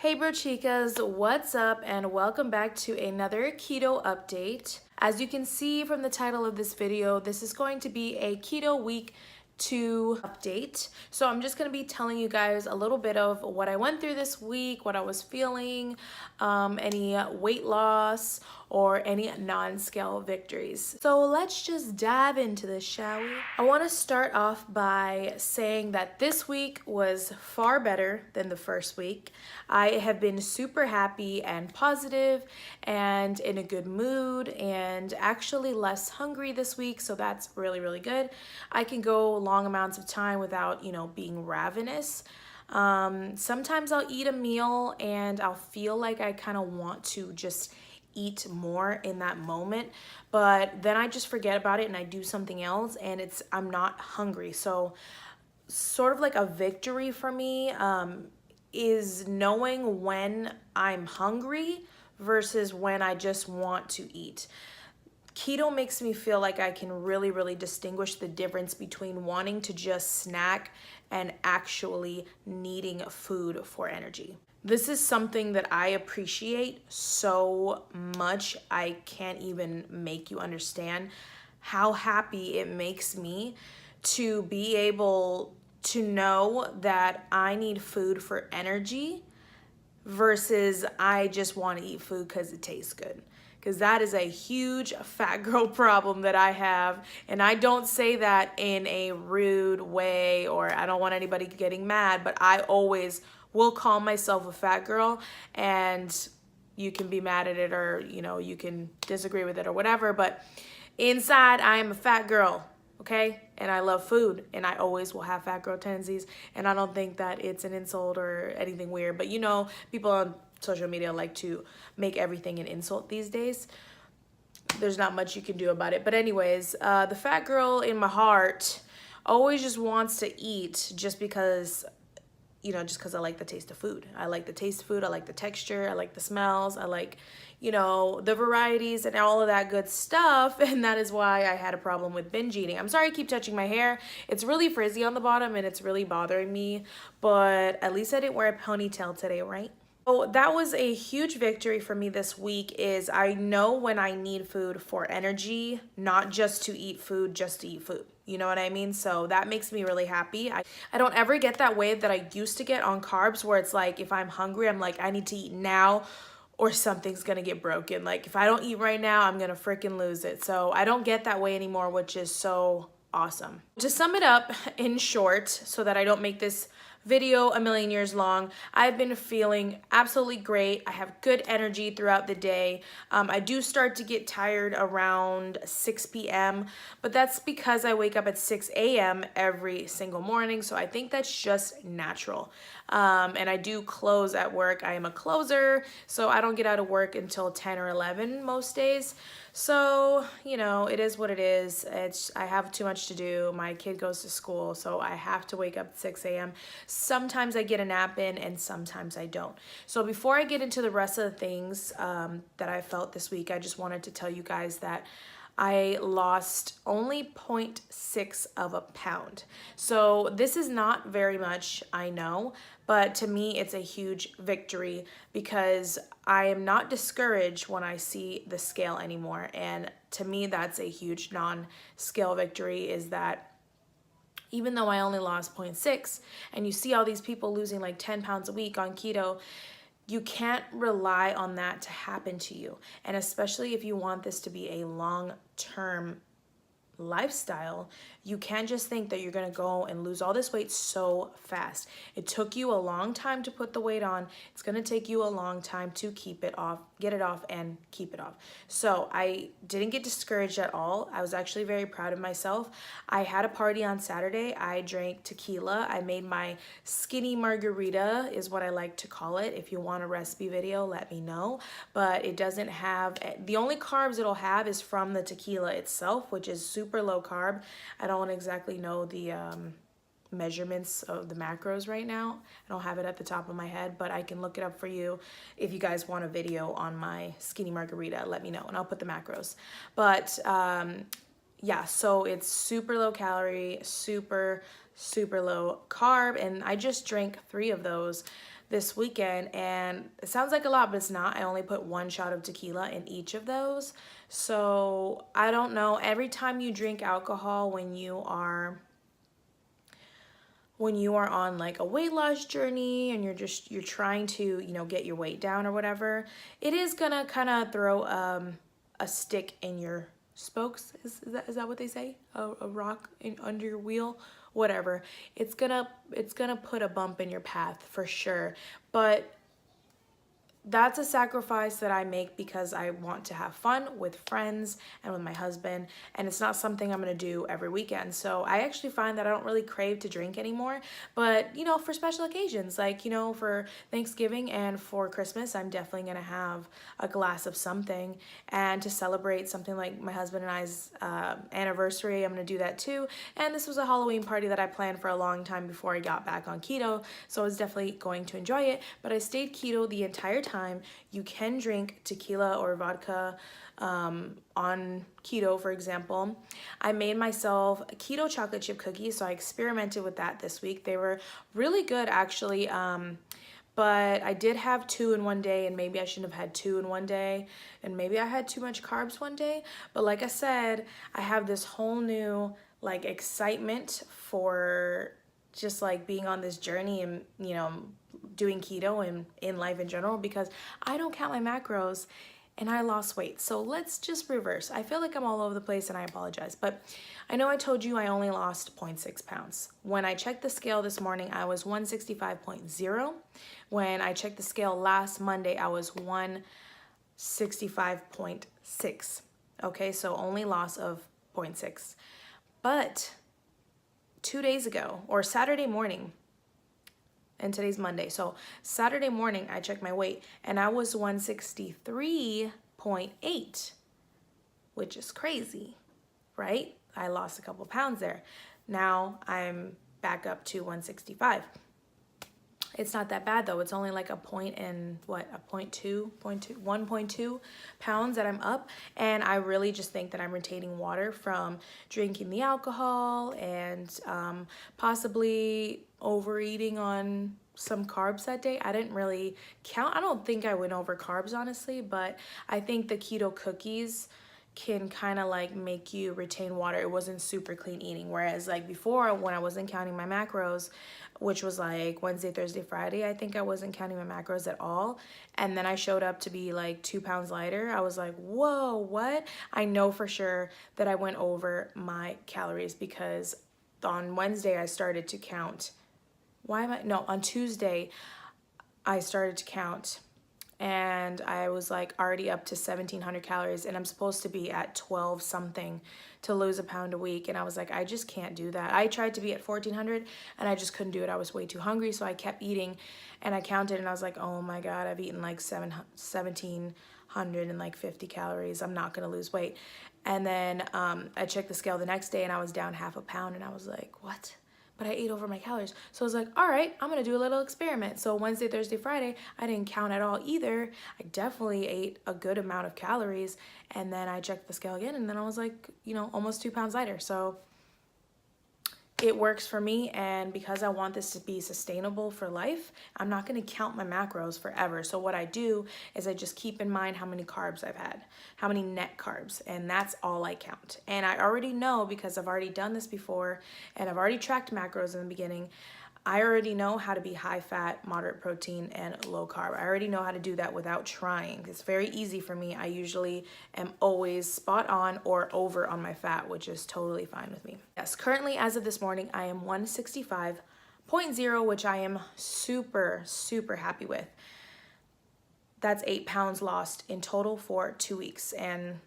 Hey BROCHIKAS, what's up and welcome back to another keto update. As you can see from the title of this video, this is going to be a keto week 2 update. So I'm just going to be telling you guys a little bit of what I went through this week, what I was feeling, any weight loss, or any non-scale victories. So let's just dive into this, shall we? I want to start off by saying that this week was far better than the first week. I have been super happy and positive and in a good mood and actually less hungry this week, so that's really, really good. I can go long amounts of time without, being ravenous. Sometimes I'll eat a meal and I'll feel like I kind of want to just eat more in that moment, but then I just forget about it and I do something else and I'm not hungry. So sort of like a victory for me is knowing when I'm hungry versus when I just want to eat. Keto makes me feel like I can really, really distinguish the difference between wanting to just snack and actually needing food for energy. This is something that I appreciate so much. I can't even make you understand how happy it makes me to be able to know that I need food for energy versus I just want to eat food because it tastes good. Because that is a huge fat girl problem that I have. And I don't say that in a rude way or I don't want anybody getting mad, but I always will call myself a fat girl, and you can be mad at it or, you can disagree with it or whatever. But inside, I am a fat girl, okay? And I love food, and I always will have fat girl tendencies. And I don't think that it's an insult or anything weird. But, people on social media like to make everything an insult these days. There's not much you can do about it. But anyways, the fat girl in my heart always just wants to eat just because I like the taste of food. I like the taste of food. I like the texture. I like the smells. I like, the varieties and all of that good stuff. And that is why I had a problem with binge eating. I'm sorry I keep touching my hair. It's really frizzy on the bottom and it's really bothering me. But at least I didn't wear a ponytail today, right? So that was a huge victory for me this week. Is I know when I need food for energy, not just to eat food, just to eat food. You know what I mean? So that makes me really happy. I don't ever get that way that I used to get on carbs where it's like if I'm hungry, I'm like, I need to eat now or something's gonna get broken. Like if I don't eat right now, I'm gonna freaking lose it. So I don't get that way anymore, which is so awesome. To sum it up in short, so that I don't make this video a million years long, I've been feeling absolutely great. I have good energy throughout the day. I do start to get tired around 6 p.m., but that's because I wake up at 6 a.m. every single morning, so I think that's just natural. And I do close at work. I am a closer, so I don't get out of work until 10 or 11 most days. So, it is what it is. I have too much to do. My kid goes to school, so I have to wake up at 6 a.m. Sometimes I get a nap in and sometimes I don't. So before I get into the rest of the things that I felt this week, I just wanted to tell you guys that I lost only 0.6 of a pound. So this is not very much, I know, but to me it's a huge victory because I am not discouraged when I see the scale anymore. And to me that's a huge non-scale victory, is that even though I only lost 0.6 and you see all these people losing like 10 pounds a week on keto, you can't rely on that to happen to you. And especially if you want this to be a long-term lifestyle, you can't just think that you're gonna go and lose all this weight so fast. It took you a long time to put the weight on. It's gonna take you a long time to keep it off, get it off and keep it off. So I didn't get discouraged at all. I was actually very proud of myself. I had a party on Saturday. I drank tequila. I made my skinny margarita is what I like to call it. If you want a recipe video, let me know. But it doesn't have, the only carbs it'll have is from the tequila itself, which is super low carb. I don't exactly know the measurements of the macros right now. I don't have it at the top of my head, but I can look it up for you. If you guys want a video on my skinny margarita, let me know and I'll put the macros. But yeah, so it's super low calorie, super low carb, and I just drank 3 of those this weekend, and it sounds like a lot, but it's not. I only put 1 shot of tequila in each of those. So I don't know, every time you drink alcohol when you are on like a weight loss journey and you're trying to, you know, get your weight down or whatever, it is gonna kind of throw a stick in your spokes. Is that what they say? A rock under your wheel, whatever. It's gonna put a bump in your path for sure. But that's a sacrifice that I make because I want to have fun with friends and with my husband, and it's not something I'm gonna do every weekend. So I actually find that I don't really crave to drink anymore, but you know, for special occasions, like, you know, for Thanksgiving and for Christmas, I'm definitely gonna have a glass of something. And to celebrate something like my husband and I's anniversary, I'm gonna do that too. And this was a Halloween party that I planned for a long time before I got back on keto, so I was definitely going to enjoy it. But I stayed keto the entire time. You can drink tequila or vodka on keto, for example. I made myself keto chocolate chip cookies, so I experimented with that this week. They were really good, actually, but I did have 2 in one day, and maybe I shouldn't have had 2 in one day, and maybe I had too much carbs one day. But like I said, I have this whole new like excitement for just like being on this journey and, you know, doing keto and in life in general, because I don't count my macros and I lost weight. So let's just reverse. I feel like I'm all over the place and I apologize, but I know I told you I only lost 0.6 pounds. When I checked the scale this morning, I was 165.0. When I checked the scale last Monday, I was 165.6. Okay, so only loss of 0.6. But 2 days ago, or Saturday morning, and today's Monday, so Saturday morning I checked my weight and I was 163.8, which is crazy, right? I lost a couple pounds there. Now I'm back up to 165. It's not that bad though. It's only like a point and what, a 1.2 pounds that I'm up. And I really just think that I'm retaining water from drinking the alcohol and possibly overeating on some carbs that day. I didn't really count. I don't think I went over carbs, honestly, but I think the keto cookies can kind of like make you retain water. It wasn't super clean eating, whereas like before, when I wasn't counting my macros, which was like Wednesday, Thursday, Friday, I think I wasn't counting my macros at all, and then I showed up to be like 2 pounds lighter. I was like, whoa, what? I know for sure that I went over my calories because on Wednesday I started to count. On Tuesday I started to count and I was like already up to 1,700 calories, and I'm supposed to be at 12 something to lose a pound a week. And I was like, I just can't do that. I tried to be at 1,400 and I just couldn't do it. I was way too hungry, so I kept eating, and I counted and I was like, oh my God, I've eaten like 1,750 calories. I'm not gonna lose weight. And then I checked the scale the next day and I was down half a pound, and I was like, what? But I ate over my calories. So I was like, all right, I'm gonna do a little experiment. So Wednesday, Thursday, Friday, I didn't count at all either. I definitely ate a good amount of calories. And then I checked the scale again, and then I was like, you know, almost 2 pounds lighter. So it works for me, and because I want this to be sustainable for life, I'm not gonna count my macros forever. So what I do is I just keep in mind how many carbs I've had, how many net carbs, and that's all I count. And I already know, because I've already done this before and I've already tracked macros in the beginning, I already know how to be high fat, moderate protein, and low carb. I already know how to do that without trying. It's very easy for me. I usually am always spot on or over on my fat, which is totally fine with me. Yes, currently as of this morning, I am 165.0, which I am super, super happy with. That's 8 pounds lost in total for 2 weeks, and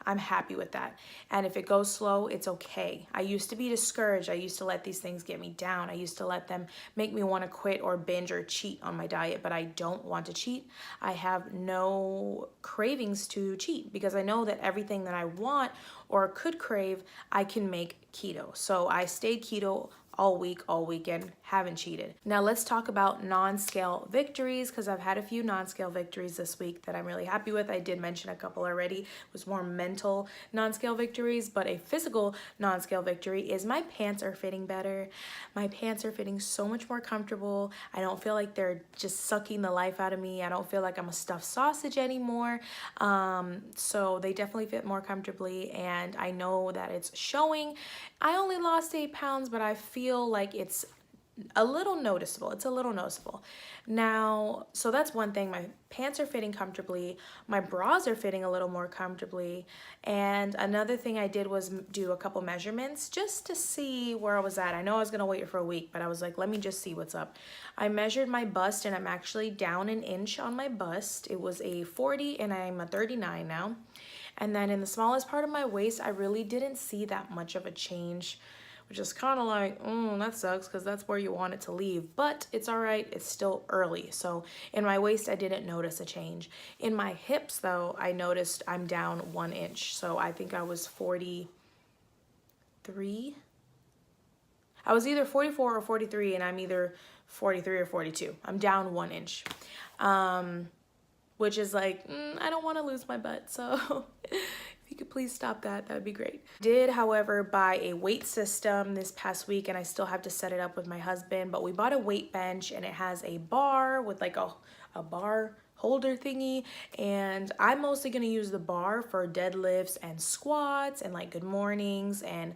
I'm happy with that. And if it goes slow, it's okay. I used to be discouraged. I used to let these things get me down. I used to let them make me want to quit or binge or cheat on my diet, but I don't want to cheat. I have no cravings to cheat because I know that everything that I want or could crave, I can make keto. So I stayed keto all week, all weekend, haven't cheated. Now let's talk about non-scale victories, because I've had a few non-scale victories this week that I'm really happy with. I did mention a couple already. It was more mental non-scale victories, but a physical non-scale victory is my pants are fitting better. My pants are fitting so much more comfortable. I don't feel like they're just sucking the life out of me. I don't feel like I'm a stuffed sausage anymore. So they definitely fit more comfortably, and I know that it's showing. I only lost 8 pounds, but I feel like it's a little noticeable. It's a little noticeable. Now, so that's one thing. My pants are fitting comfortably. My bras are fitting a little more comfortably. And another thing I did was do a couple measurements just to see where I was at. I know I was going to wait for a week, but I was like, let me just see what's up. I measured my bust, and I'm actually down an inch on my bust. It was a 40 and I'm a 39 now. And then in the smallest part of my waist, I really didn't see that much of a change, which is kind of like, that sucks, because that's where you want it to leave. But it's all right. It's still early. So in my waist, I didn't notice a change. In my hips, though, I noticed I'm down 1 inch. So I think I was 43. I was either 44 or 43, and I'm either 43 or 42. I'm down 1 inch. Which is like, I don't want to lose my butt. So if you could please stop that, that'd be great. Did, however, buy a weight system this past week, and I still have to set it up with my husband, but we bought a weight bench, and it has a bar with like a bar holder thingy, and I'm mostly going to use the bar for deadlifts and squats and like good mornings and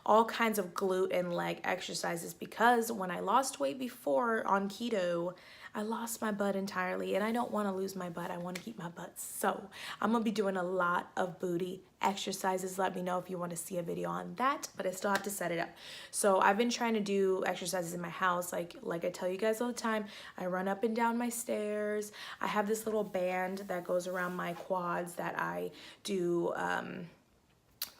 all kinds of glute and leg exercises, because when I lost weight before on keto, I lost my butt entirely, and I don't want to lose my butt. I want to keep my butt. So I'm going to be doing a lot of booty exercises. Let me know if you want to see a video on that, but I still have to set it up. So I've been trying to do exercises in my house. Like I tell you guys all the time, I run up and down my stairs. I have this little band that goes around my quads that I do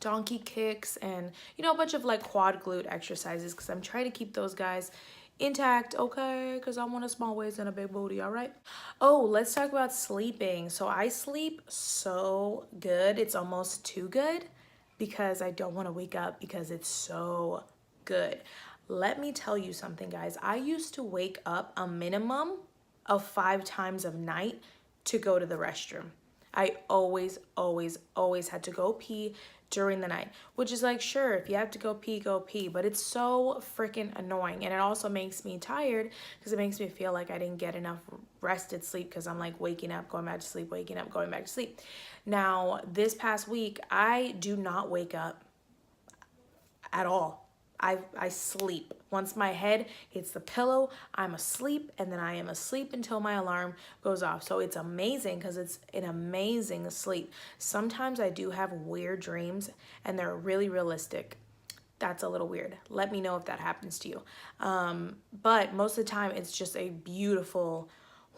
donkey kicks and, you know, a bunch of like quad glute exercises, because I'm trying to keep those guys intact, okay, because I want a small waist and a big booty. All right. Oh, let's talk about sleeping. So I sleep so good. It's almost too good, because I don't want to wake up because it's so good. Let me tell you something, guys. I used to wake up a minimum of 5 times a night to go to the restroom. I always had to go pee during the night, which is like, sure, if you have to go pee, but it's so freaking annoying. And it also makes me tired, because it makes me feel like I didn't get enough rested sleep, because I'm like waking up, going back to sleep, waking up, going back to sleep. Now, this past week, I do not wake up at all. I sleep. Once my head hits the pillow, I'm asleep, and then I am asleep until my alarm goes off. So it's amazing, because it's an amazing sleep. Sometimes I do have weird dreams, and they're really realistic. That's a little weird. Let me know if that happens to you. But most of the time, it's just a beautiful,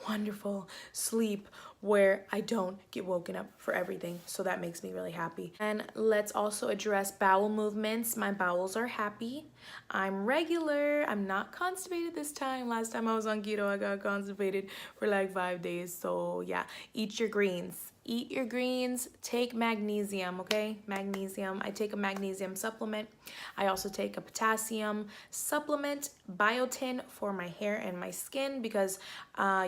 wonderful sleep where I don't get woken up for everything. So that makes me really happy. And let's also address bowel movements. My bowels are happy. I'm regular. I'm not constipated this time. Last time I was on keto, I got constipated for like 5 days. So yeah, eat your greens. Eat your greens, take magnesium, okay? Magnesium. I take a magnesium supplement. I also take a potassium supplement, biotin for my hair and my skin, because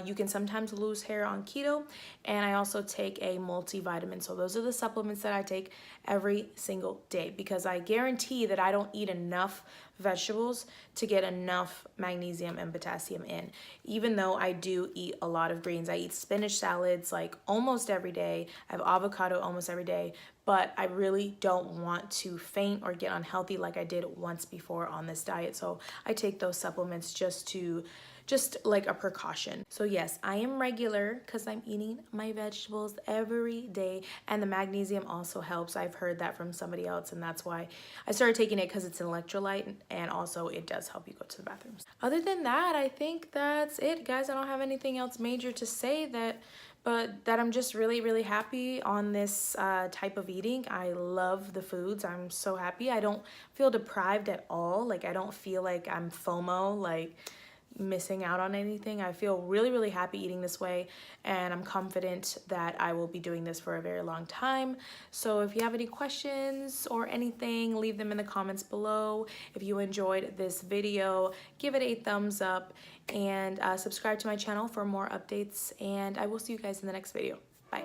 you can sometimes lose hair on keto. And I also take a multivitamin. So those are the supplements that I take every single day, because I guarantee that I don't eat enough vegetables to get enough magnesium and potassium in. Even though I do eat a lot of greens, I eat spinach salads like almost every day. I have avocado almost every day, but I really don't want to faint or get unhealthy like I did once before on this diet. So I take those supplements just like a precaution. So yes, I am regular, because I'm eating my vegetables every day, and the magnesium also helps. I've heard that from somebody else, and that's why I started taking it, because it's an electrolyte, and also it does help you go to the bathrooms. Other than that, I think that's it, guys. I don't have anything else major to say, but that I'm just really happy on this type of eating. I love the foods. I'm so happy. I don't feel deprived at all. Like, I don't feel like I'm FOMO, like, missing out on anything. I feel really, really happy eating this way, and I'm confident that I will be doing this for a very long time. So if you have any questions or anything, leave them in the comments below. If you enjoyed this video, give it a thumbs up, and subscribe to my channel for more updates, and I will see you guys in the next video. Bye.